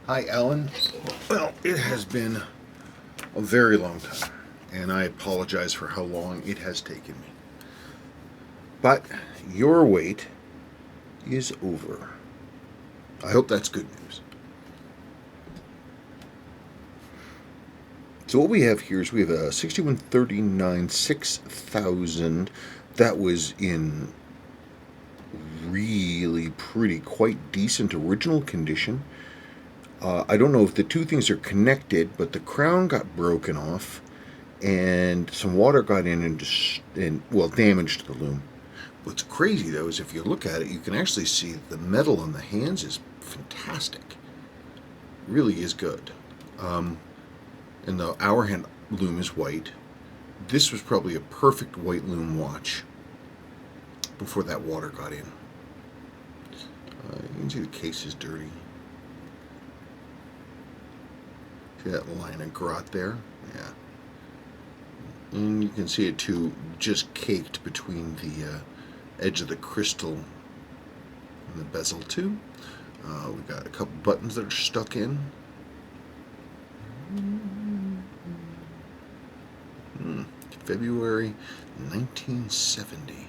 Hi, Alan. Well, it has been a very long time, and I apologize for how long it has taken me. But your wait is over. I hope that's good news. So what we have here is we have a 6139 6000 that was in really pretty, quite decent original condition. I don't know if the two things are connected, but the crown got broken off, and some water got in and damaged the loom. What's crazy though is if you look at it, you can actually see the metal on the hands is fantastic. It really is good. And the hour hand loom is white. This was probably a perfect white loom watch before that water got in. You can see the case is dirty. See that line of grot there? Yeah. And you can see it too, just caked between the edge of the crystal and the bezel too. We've got a couple buttons that are stuck in. February 1970.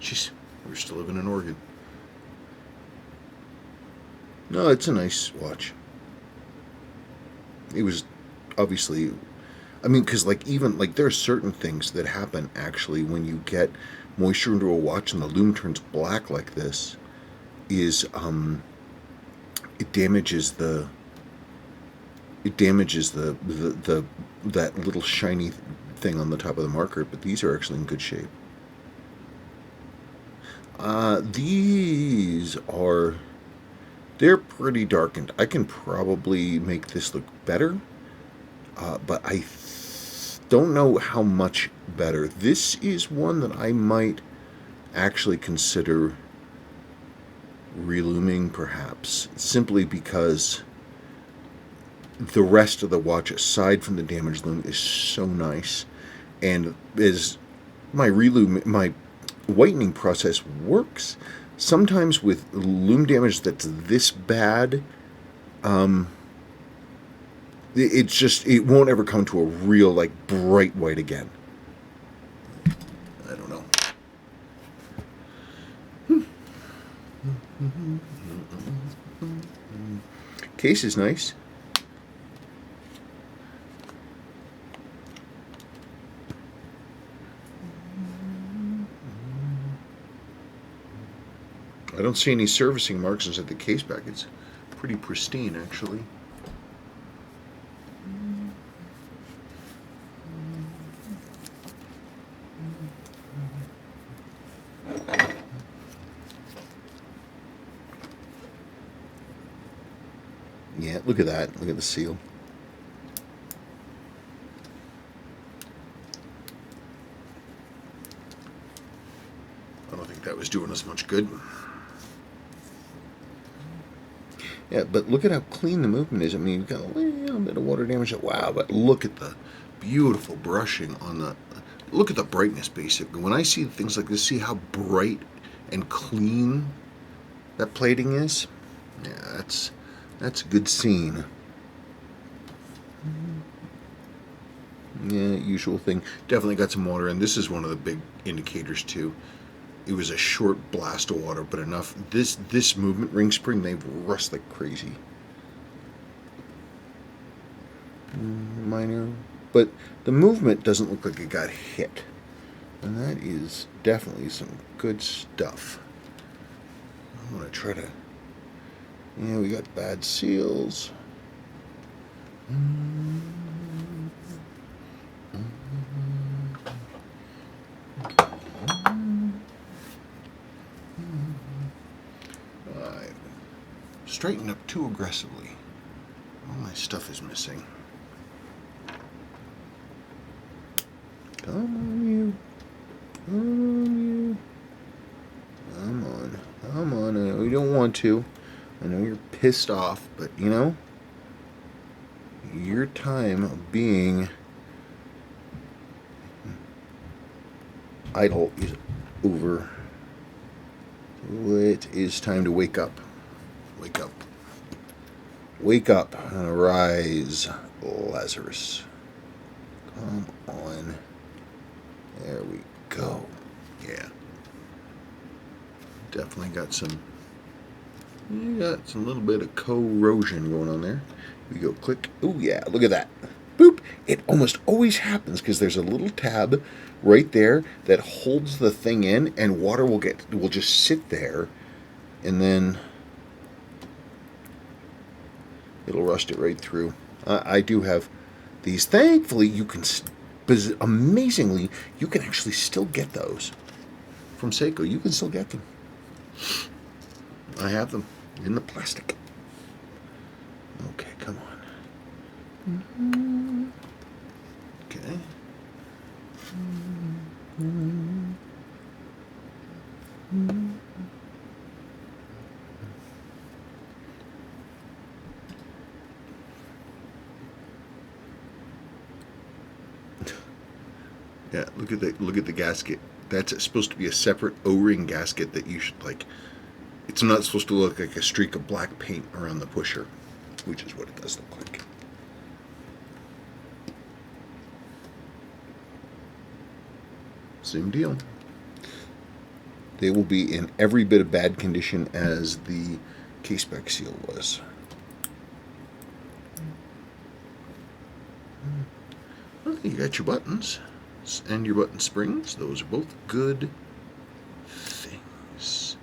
Jeez, we're still living in Oregon. No, it's a nice watch. It was obviously, I mean, because even there are certain things that happen actually when you get moisture into a watch and the loom turns black like this. It damages the that little shiny thing on the top of the marker, but these are actually in good shape. They're pretty darkened. I can probably make this look better, but I don't know how much better. This is one that I might actually consider relooming, perhaps, simply because the rest of the watch, aside from the damaged loom, is so nice, and as my whitening process works, sometimes with loom damage that's this bad, it won't ever come to a real bright white again. I don't know. Case is nice. I don't see any servicing marks inside the case back. It's pretty pristine, actually. Yeah, look at that. Look at the seal. I don't think that was doing us much good. Yeah, but look at how clean the movement is. I mean, you've got a little bit of water damage. Wow, but look at the beautiful brushing on the... Look at the brightness, basically. When I see things like this, see how bright and clean that plating is? Yeah, that's a good scene. Yeah, usual thing. Definitely got some water, and this is one of the big indicators, too. It was a short blast of water, but enough. This movement ring spring, they rust like crazy. Minor, but the movement doesn't look like it got hit, and that is definitely some good stuff. I'm gonna try to. Yeah, we got bad seals. Straighten up too aggressively. All my stuff is missing. Come on, you. Come on, you. Come on. Come on. I know you don't want to. I know you're pissed off, but you know, your time of being idle is over. It is time to wake up. Wake up. Wake up. Arise, Lazarus. Come on. There we go. Yeah. Definitely got some... You got some little bit of corrosion going on there. We go click. Oh yeah, look at that. Boop. It almost always happens because there's a little tab right there that holds the thing in, and water will just sit there, and then it'll rust it right through. I do have these. Thankfully, you can, amazingly, you can actually still get those from Seiko. You can still get them. I have them in the plastic. Okay, come on. Okay. Yeah, look at the gasket. That's supposed to be a separate O-ring gasket that you should like. It's not supposed to look like a streak of black paint around the pusher, which is what it does look like. Same deal. They will be in every bit of bad condition as the case-back seal was. Well, you got your buttons and your button springs. Those are both good things.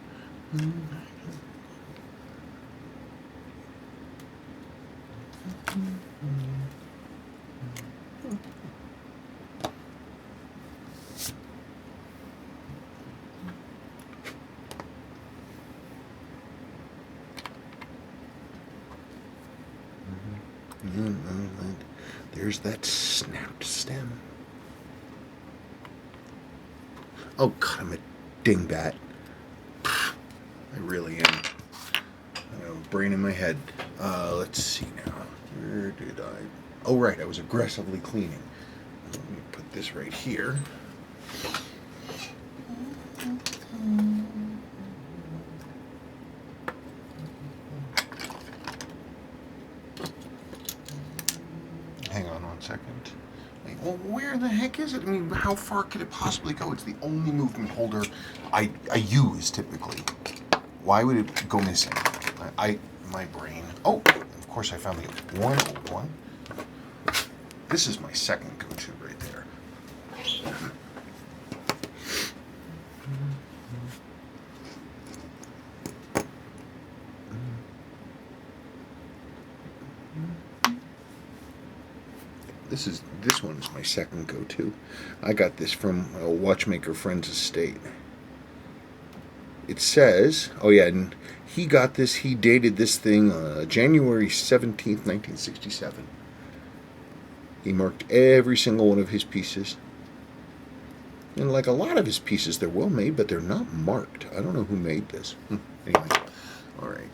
There's that snapped stem. Oh God, I'm a dingbat. I really am. I have a brain in my head. Let's see now. Where did I? Oh right, I was aggressively cleaning. Let me put this right here. Hang on 1 second. Well, where the heck is it? I mean, how far could it possibly go? It's the only movement holder I use typically. Why would it go missing? My brain. Oh, of course I found the 101. This is my second go-to right there. This one is my second go-to. I got this from a watchmaker friend's estate. It says, oh yeah, and he got this, he dated this thing January 17th, 1967. He marked every single one of his pieces. And like a lot of his pieces, they're well made, but they're not marked. I don't know who made this. Anyway, all right.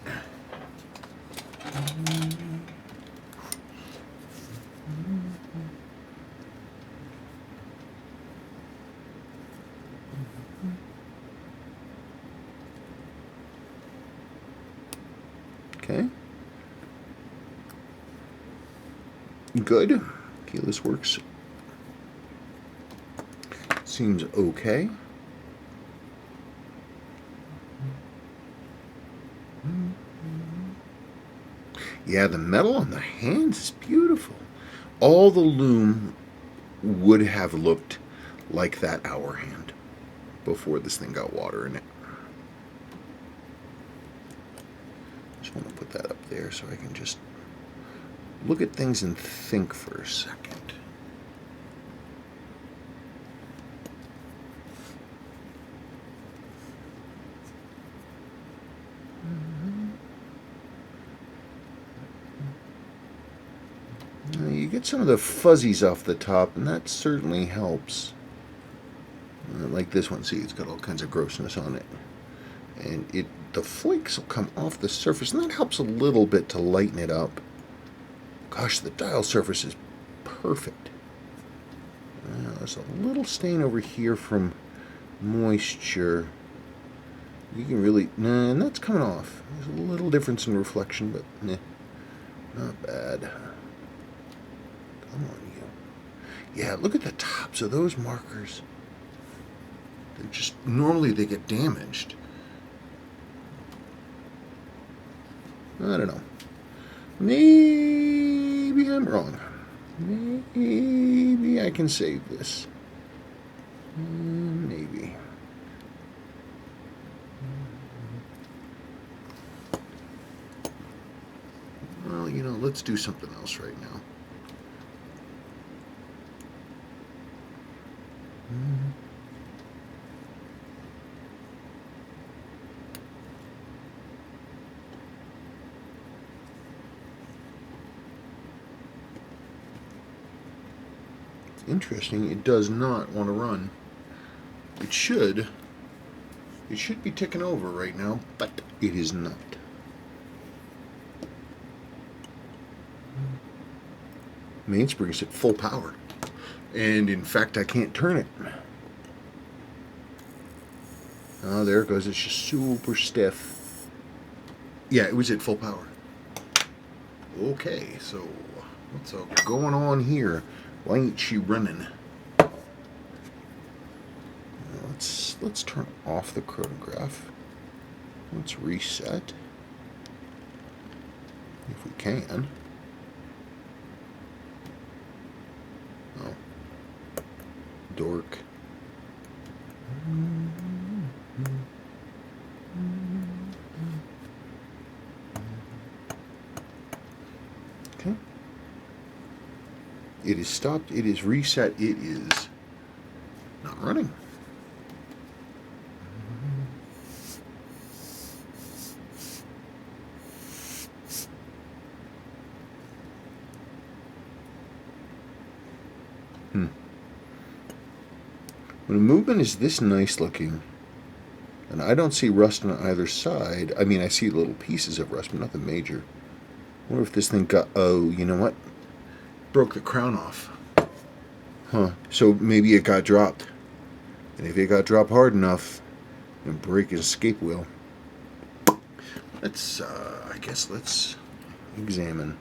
Okay. Good. Keyless works. Seems okay. Yeah, the metal on the hands is beautiful. All the loom would have looked like that hour hand before this thing got water in it. Just want to put that up there so I can just look at things and think for a second. You get some of the fuzzies off the top, and that certainly helps. Like this one, see, it's got all kinds of grossness on it. And the flakes will come off the surface, and that helps a little bit to lighten it up. Gosh, the dial surface is perfect. There's a little stain over here from moisture. You can really, nah, and that's coming off. There's a little difference in reflection, but nah, not bad. Come on, you. Yeah, look at the tops of those markers. They're just, normally they get damaged. I don't know. Maybe I'm wrong. Maybe I can save this. Maybe. Well, you know, let's do something else right now. Interesting, it does not want to run. It should be ticking over right now, but it is not. Mainspring's at full power, and in fact I can't turn it. Oh, there it goes. It's just super stiff. Yeah, it was at full power. Okay, so what's going on here? Why ain't she running? Let's turn off the chronograph. Let's reset. If we can. Oh. Dork. Okay. It is stopped. It is reset. It is not running. When a movement is this nice looking, and I don't see rust on either side, I mean, I see little pieces of rust, but nothing major. I wonder if this thing got, oh, you know what? Broke the crown off. Huh, so maybe it got dropped. And if it got dropped hard enough, it'll break his escape wheel. Let's, I guess let's examine.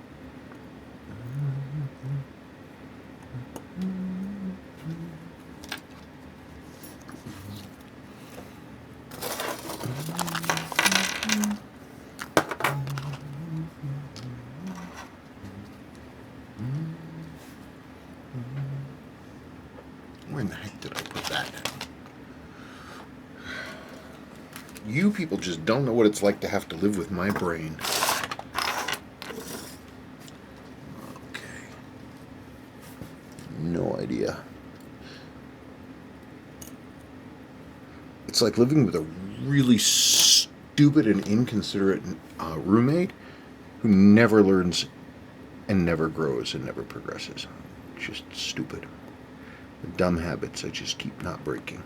Where in the heck did I put that? You people just don't know what it's like to have to live with my brain. Okay. No idea. It's like living with a really stupid and inconsiderate roommate who never learns and never grows and never progresses. Just stupid. The dumb habits I just keep not breaking.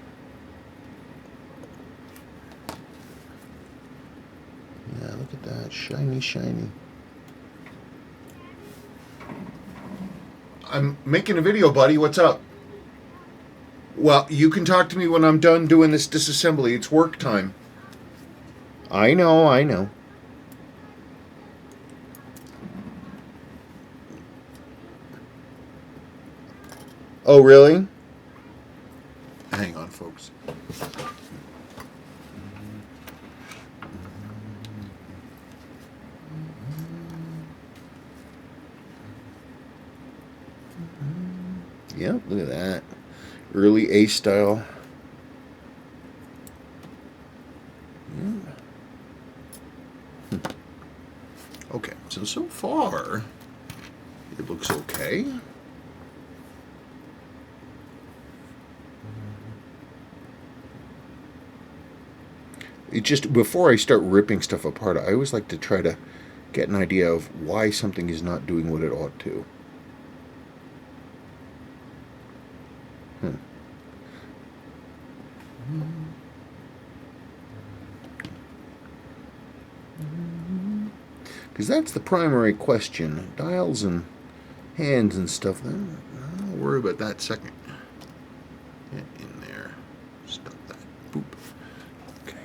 Yeah, look at that. Shiny, shiny. I'm making a video, buddy. What's up? Well, you can talk to me when I'm done doing this disassembly. It's work time. I know, I know. Oh, really? Hang on, folks. Yep, look at that. Early A style. Okay, so far, it looks okay. It just, before I start ripping stuff apart, I always like to try to get an idea of why something is not doing what it ought to. Because that's the primary question. Dials and hands and stuff, then I'll worry about that second. Get in there. Stop that. Boop. Okay.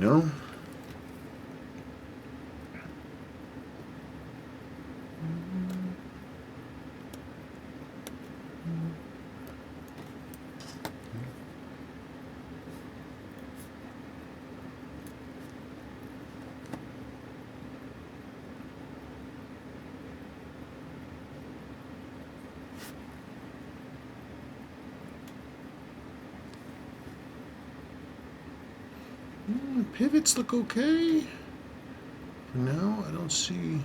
know? Pivots look okay. For now, I don't see...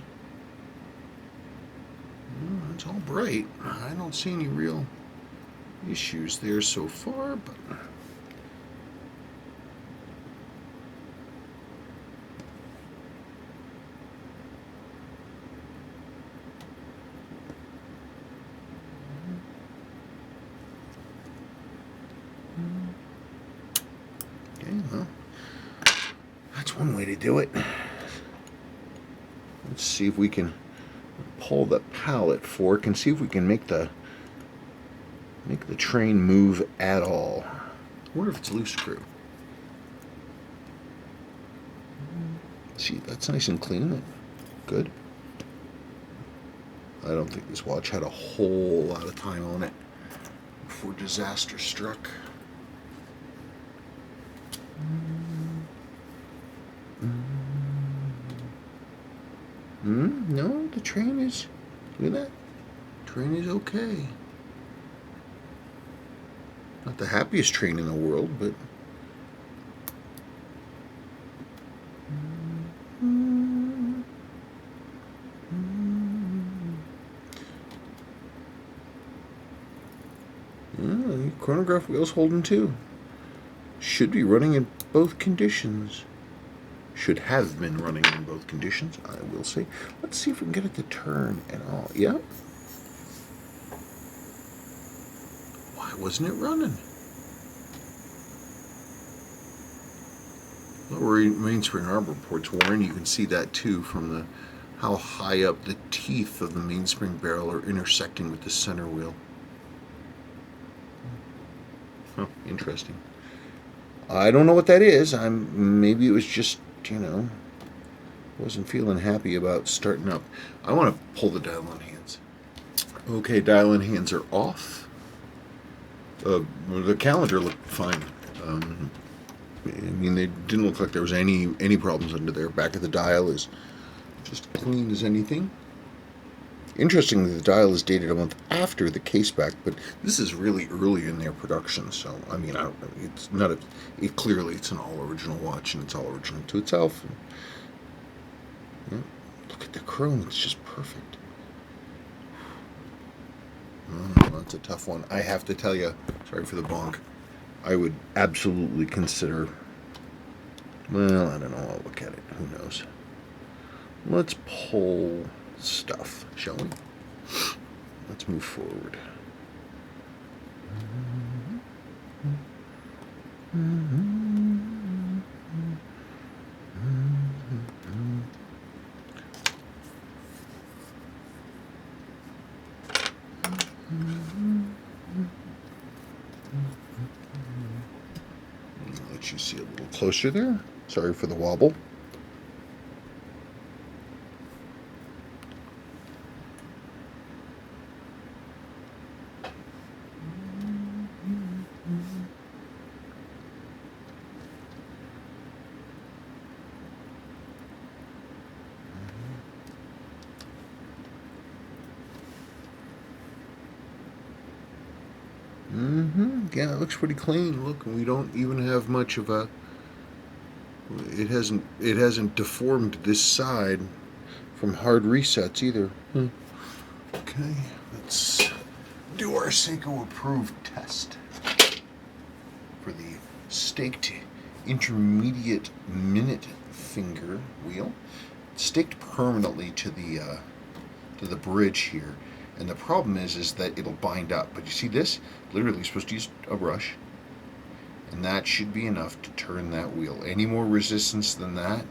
it's all bright. I don't see any real issues there so far, but... okay, well, that's one way to do it. Let's see if we can pull the pallet fork and see if we can make the train move at all. I wonder if it's a loose screw. See, that's nice and clean. Good. I don't think this watch had a whole lot of time on it before disaster struck. No, the train is... look at that. Train is okay. Not the happiest train in the world, but... yeah, chronograph wheels holding too. Should be running in both conditions. Should have been running in both conditions, I will say. Let's see if we can get it to turn and all. Yep. Why wasn't it running? Lower mainspring arbor port's worn. You can see that too from how high up the teeth of the mainspring barrel are intersecting with the center wheel. Huh, interesting. I don't know what that is. Maybe it was just, wasn't feeling happy about starting up. I want to pull the dial-in hands. Okay, dial-in hands are off. The calendar looked fine. They didn't look like there was any problems under there. Back of the dial is just clean as anything. Interestingly, the dial is dated a month after the case back, but this is really early in their production, so, it's not clearly it's an all-original watch, and it's all original to itself. And, look at the chrome, it's just perfect. That's a tough one. I have to tell you, sorry for the bonk, I would absolutely consider, well, I don't know, I'll look at it, who knows. Let's pull stuff, shall we? Let's move forward. I'll let you see a little closer there. Sorry for the wobble. Yeah, it looks pretty clean. Look, we don't even have much of a... It hasn't deformed this side from hard resets either. Okay, let's do our Seiko approved test for the staked intermediate minute finger wheel. It's staked permanently to the bridge here. And the problem is that it'll bind up. But you see this? Literally, you're supposed to use a brush. And that should be enough to turn that wheel. Any more resistance than that,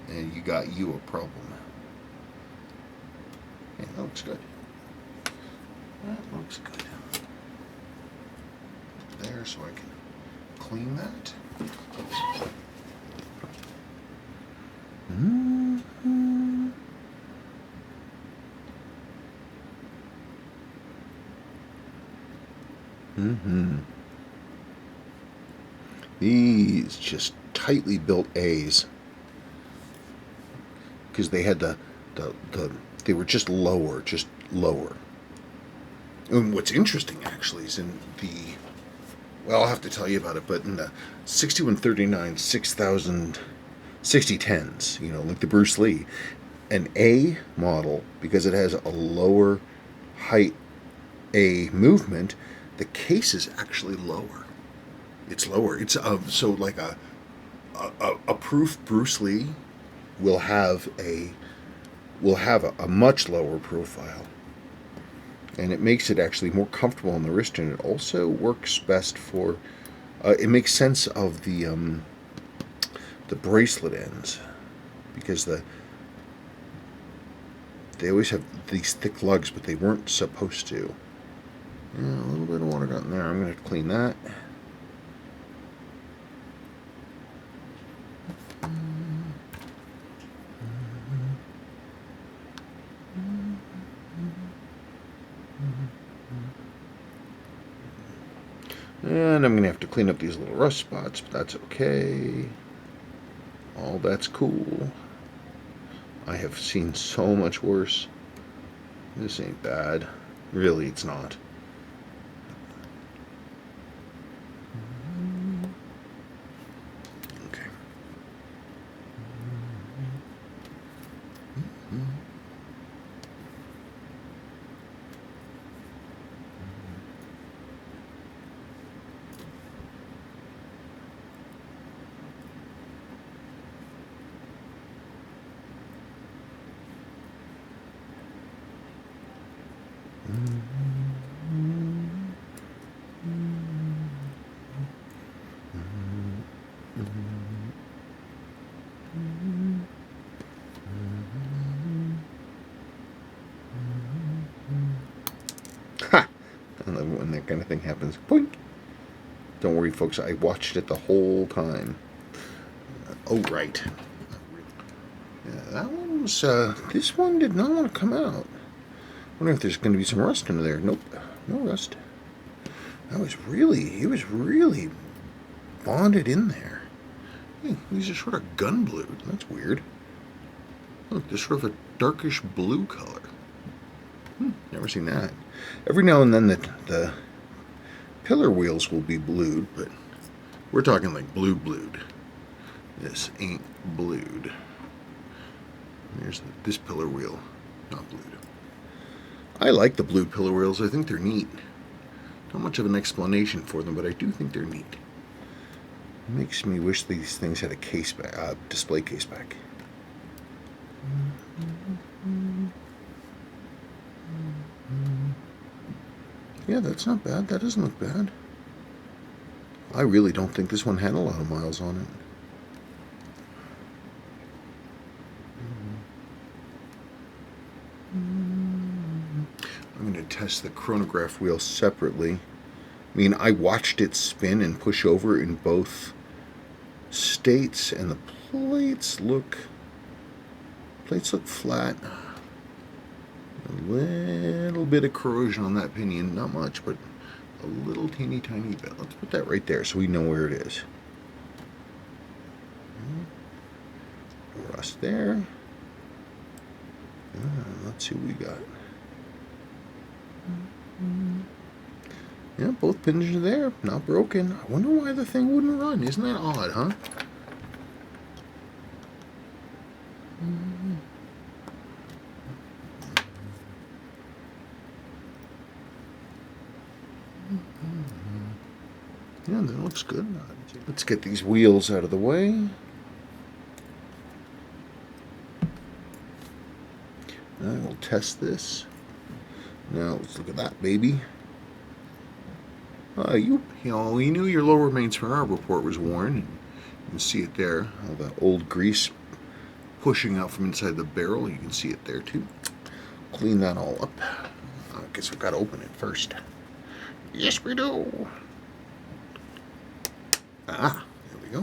and you got a problem. Yeah, that looks good. That looks good. There, so I can clean that. These just tightly built A's, because they had the they were just lower. And what's interesting actually is in the, well, I'll have to tell you about it, but in the 6139 6000 6010s, you know, like the Bruce Lee, an A model, because it has a lower height A movement, the case is actually lower. It's lower. It's so like a proof Bruce Lee will have a much lower profile, and it makes it actually more comfortable on the wrist, and it also works best for. It makes sense of the bracelet ends, because they always have these thick lugs, but they weren't supposed to. Yeah, a little bit of water got in there. I'm going to clean that. And I'm going to have to clean up these little rust spots, but that's okay. All that's cool. I have seen so much worse. This ain't bad. Really, it's not. Okay. Ha! I love when that kind of thing happens. Boink! Don't worry, folks. I watched it the whole time. Oh, right. Yeah, that one was. This one did not want to come out. I wonder if there's going to be some rust under there. Nope, no rust. It was really bonded in there. Hey, these are sort of gun blued. That's weird. Look, there's sort of a darkish blue color. Never seen that. Every now and then the pillar wheels will be blued, but we're talking like blued. This ain't blued. There's this pillar wheel, not blued. I like the blue pillar wheels. I think they're neat. Not much of an explanation for them, but I do think they're neat. Makes me wish these things had a case back, display case back. Yeah, that's not bad. That doesn't look bad. I really don't think this one had a lot of miles on it. I'm going to test the chronograph wheel separately. I mean, I watched it spin and push over in both states, and the plates look flat. A little bit of corrosion on that pinion, not much, but a little teeny tiny bit. Let's put that right there so we know where it is. Rust there. Let's see what we got. Yeah, both pins are there, not broken. I wonder why the thing wouldn't run. Isn't that odd, huh? Yeah, that looks good. Let's get these wheels out of the way. I will test this. Now let's look at that baby. You knew your lower main spiral port was worn. And you can see it there. All the old grease pushing out from inside the barrel. You can see it there too. Clean that all up. I guess we've got to open it first. Yes, we do. There we go.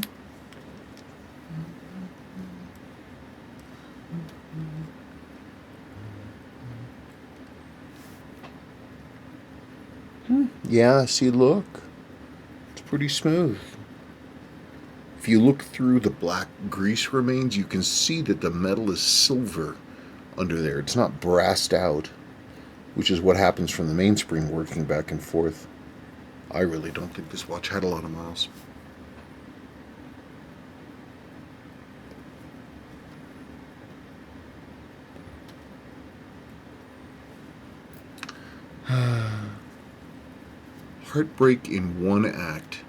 Yeah, see, look. It's pretty smooth. If you look through the black grease remains, you can see that the metal is silver under there. It's not brassed out, which is what happens from the mainspring working back and forth. I really don't think this watch had a lot of miles. Heartbreak in one act.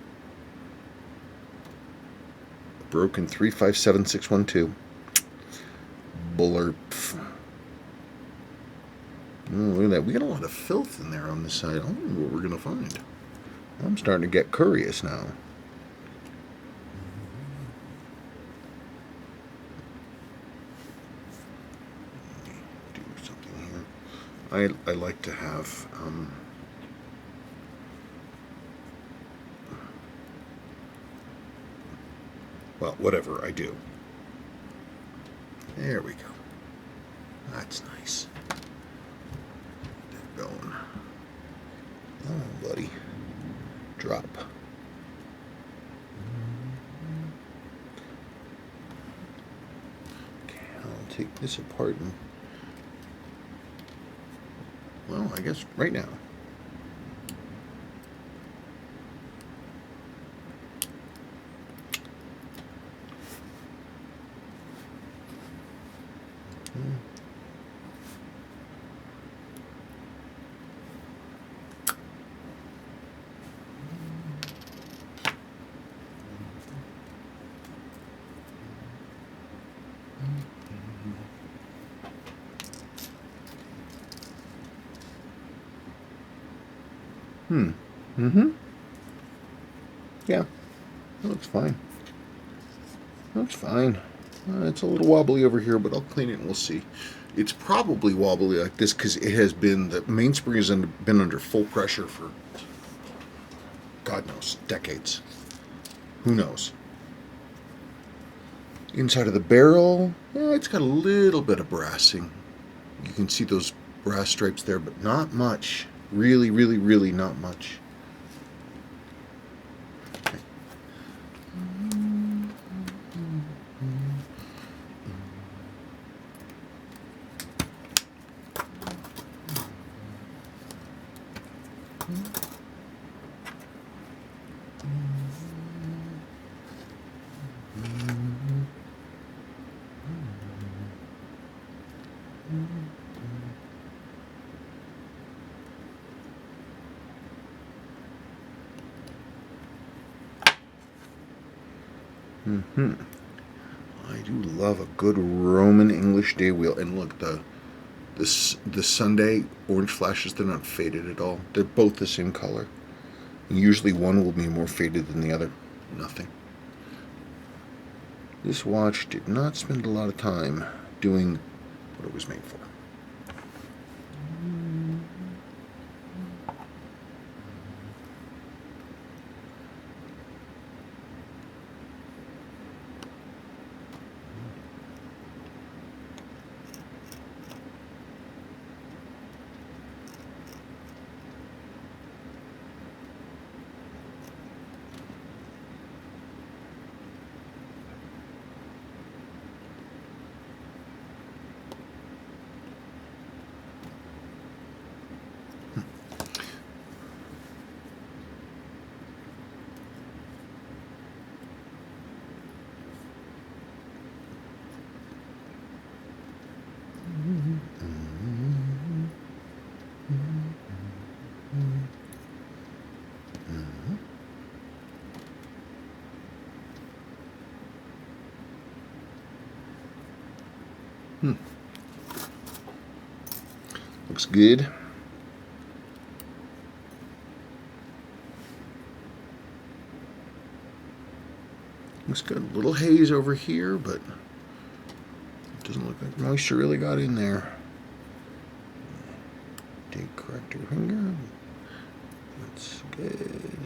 Broken 357612. Blurp. Oh, look at that. We got a lot of filth in there on this side. I don't know what we're going to find. I'm starting to get curious now. Do something here. I like to have... well, whatever I do. There we go. That's nice. Get that going. Oh, buddy. Drop. Okay, I'll take this apart and... well, I guess right now. Yeah, that looks fine. Looks fine. It's a little wobbly over here, but I'll clean it and we'll see. It's probably wobbly like this because it has been, the mainspring has been under full pressure for, God knows, decades. Who knows? Inside of the barrel, it's got a little bit of brassing. You can see those brass stripes there, but not much. Really, really, really not much. I do love a good Roman English day wheel. And look, the Sunday orange flashes, they're not faded at all. They're both the same color. And usually one will be more faded than the other. Nothing. This watch did not spend a lot of time doing what it was made for. Looks good. Looks got a little haze over here, but it doesn't look like moisture really got in there. Take corrector finger. That's good.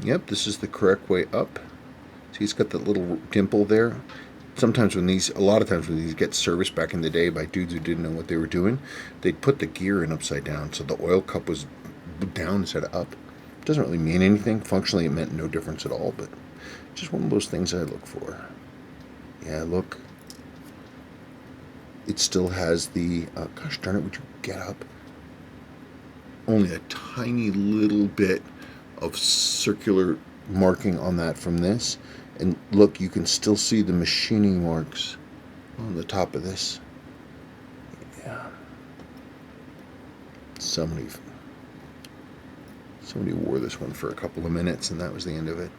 Yep, this is the correct way up. See, it's got that little dimple there. sometimes a lot of times when these get serviced back in the day by dudes who didn't know what they were doing, they'd put the gear in upside down, so the oil cup was down instead of up. It doesn't really mean anything. Functionally, it meant no difference at all, but just one of those things I look for. Yeah, look. It still has the, gosh darn it, would you get up? Only a tiny little bit of circular marking on that from this. And look, you can still see the machining marks on the top of this. Yeah. Somebody wore this one for a couple of minutes, and that was the end of it.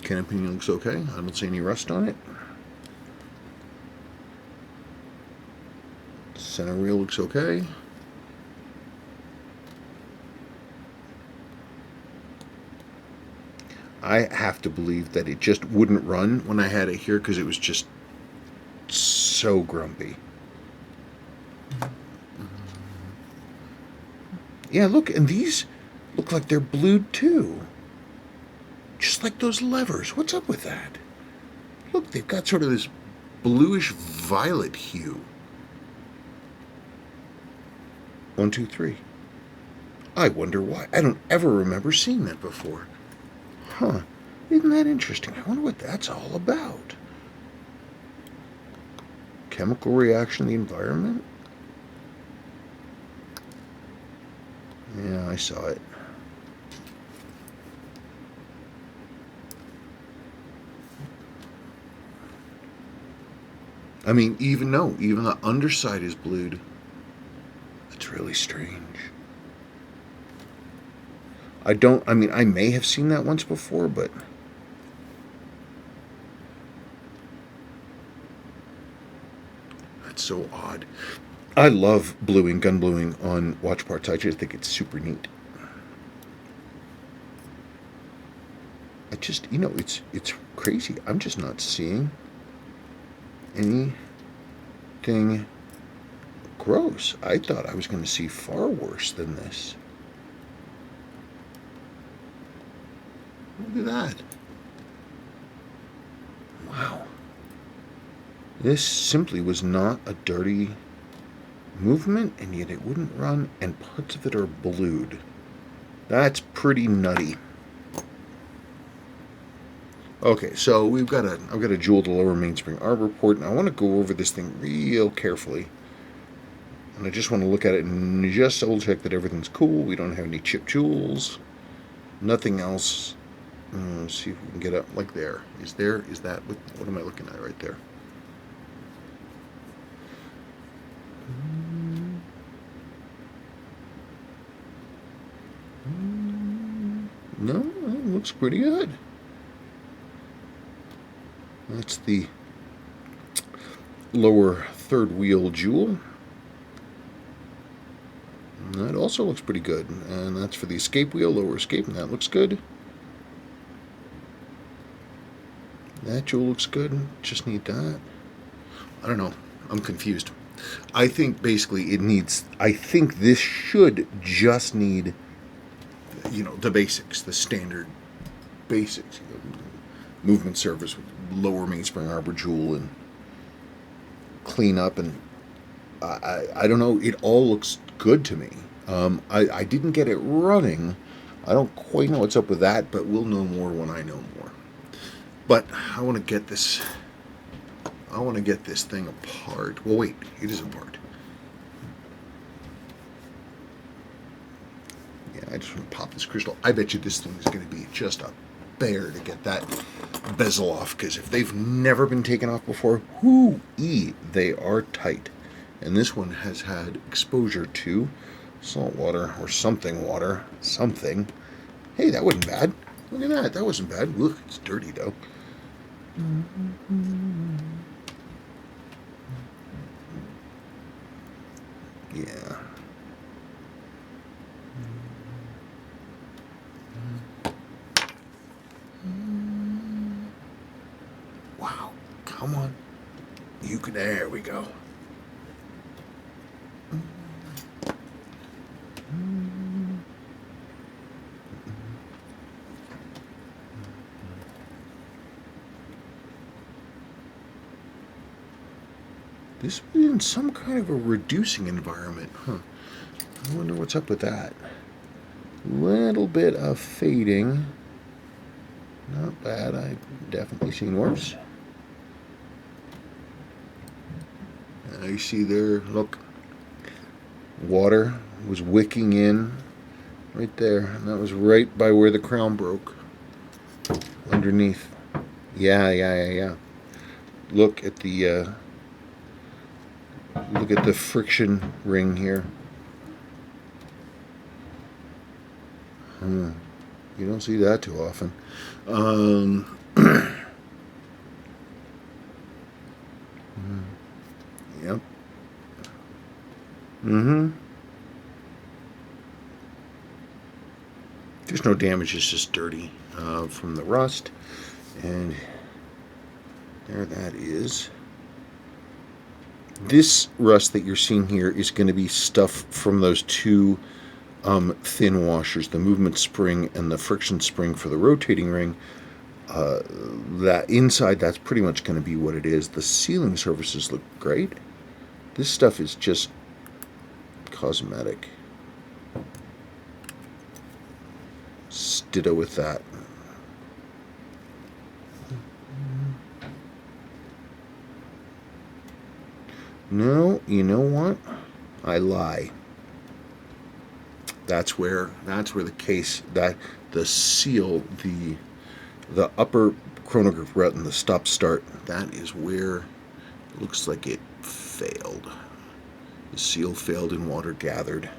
Cannon pinion looks okay. I don't see any rust on it. Center wheel looks okay. I have to believe that it just wouldn't run when I had it here because it was just so grumpy. Yeah, look, and these look like they're blued too. Just like those levers. What's up with that? Look, they've got sort of this bluish violet hue. 1, 2, 3. I wonder why. I don't ever remember seeing that before. Huh. Isn't that interesting? I wonder what that's all about. Chemical reaction in the environment? Yeah, I saw it. I mean, even the underside is blued. That's really strange. I may have seen that once before, but that's so odd. I love gun bluing on watch parts. I just think it's super neat. It's crazy. I'm just not seeing anything gross. I thought I was going to see far worse than this. Look at that. Wow. This simply was not a dirty movement, and yet it wouldn't run, and parts of it are blued. That's pretty nutty. Okay, so I've got to jewel the lower mainspring arbor port, and I want to go over this thing real carefully. And I just want to look at it and just double check that everything's cool. We don't have any chip jewels. Nothing else. Let's see if we can get up like there. Is that, what am I looking at right there? No, it looks pretty good. That's the lower third wheel jewel. And that also looks pretty good. And that's for the escape wheel, lower escape, and that looks good. That jewel looks good. Just need that. I don't know. I'm confused. I think basically I think this should just need, the basics, the standard basics. Movement surface with lower mainspring arbor jewel and clean up, and I don't know. It all looks good to me. I didn't get it running. I don't quite know what's up with that, but we'll know more when I know more. But I want to get this thing apart. Well, wait, it is apart. Yeah, I just want to pop this crystal. I bet you this thing is going to be just a bear to get that bezel off, because if they've never been taken off before, they are tight. And this one has had exposure to salt water or something water. Something. Hey, that wasn't bad. Look at that. That wasn't bad. Look, it's dirty though. Yeah. Wow. Come on. There we go. This was in some kind of a reducing environment, huh? I wonder what's up with that. Little bit of fading. Not bad. I've definitely seen worse. You see there, look, water was wicking in right there, and that was right by where the crown broke. Underneath. Yeah. Look at the friction ring here. You don't see that too often. Yep. There's no damage, it's just dirty from the rust. And there that is. This rust that you're seeing here is going to be stuff from those two thin washers, the movement spring and the friction spring for the rotating ring. That inside, that's pretty much going to be what it is. The sealing surfaces look great. This stuff is just cosmetic. Ditto with that. No, you know what? I lie. That's where the case, that the seal, the upper chronograph route and the stop start, that is where it looks like it failed. The seal failed and water gathered.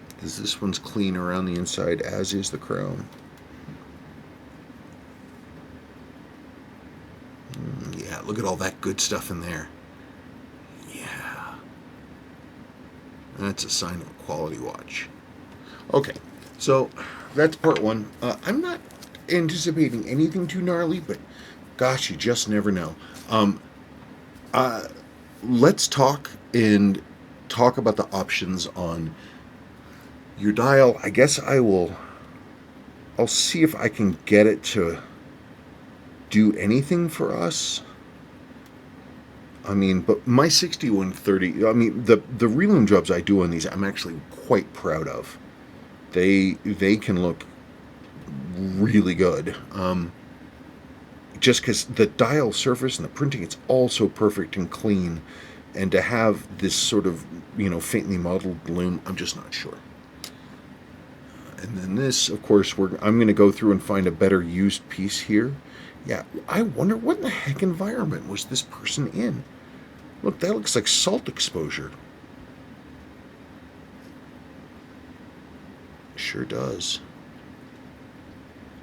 Because this one's clean around the inside, as is the crown. Yeah, look at all that good stuff in there. Yeah. That's a sign of a quality watch. Okay, so that's part one. I'm not anticipating anything too gnarly, but gosh, you just never know. Let's talk about the options on your dial. I guess I'll see if I can get it to do anything for us. I mean, but my 6130, I mean, the reloom jobs I do on these, I'm actually quite proud of. They can look really good. Just because the dial surface and the printing, it's all so perfect and clean. And to have this sort of, faintly modeled loom, I'm just not sure. And then this, of course, I'm going to go through and find a better used piece here. Yeah, I wonder what in the heck environment was this person in? Look, that looks like salt exposure. Sure does.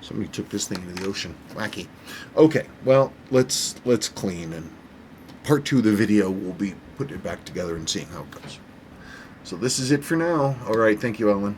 Somebody took this thing into the ocean. Wacky. Okay, well, let's clean, and part 2 of the video will be putting it back together and seeing how it goes. So this is it for now. All right, thank you, Ellen.